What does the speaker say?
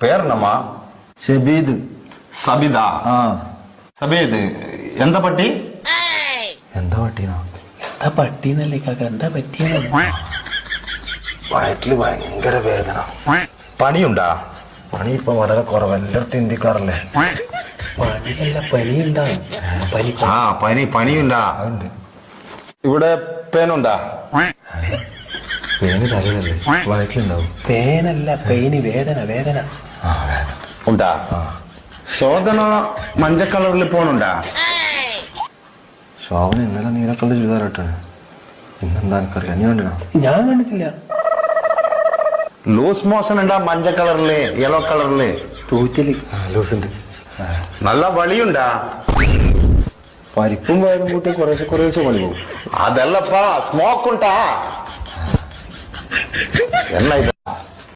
പേരെന്നമ്മാ? ഷബീദ്. സബിദാ? സബീദ്, എന്താ പട്ടി? എന്താ പട്ടിയെന്നാ? എന്താ പട്ടിന്നല്ലേ കാക്ക, എന്താ പറ്റിയെന്ന്? വയറ്റില് ഭയങ്കര വേദന. പണിയുണ്ടാ? പണി ഇപ്പൊ വളരെ കുറവ്, എല്ലായിടത്തും ഇന്ത്യക്കാറല്ലേ. പണിയല്ല, പനിയുണ്ടാവും. പനിയുണ്ടാ? അതുണ്ട്. ഇവിടെ പേനുണ്ടാ? പേന് തലയിലല്ലേ, വയറ്റിലുണ്ടാവും. പേനല്ല, പെയിന്, വേദന. വേദന. ഉണ്ടാ? ശോധന മഞ്ഞ കളറിൽ പോണുണ്ടാ? ശോഭന ഇന്നലെ നീലക്കള്ള ചുരിദാറിട്ടാണ്. ഇന്നെന്താ എനിക്കറിയാം, നീ കണ്ടിനാ? ഞാൻ കണ്ടിട്ടില്ല. ലൂസ് മോഷൻ ഉണ്ടാ? മഞ്ഞ കളറില്, യെല്ലോ കളറില് തൂറ്റല്. ലൂസുണ്ട്. നല്ല വളിയുണ്ടാ? പരിപ്പും വയറും കൂട്ടി കുറേശ്ശെ പണി പോകും. അതല്ലപ്പാ, സ്മോക്ക് ഉണ്ടാ? എന്നാ ഇത്?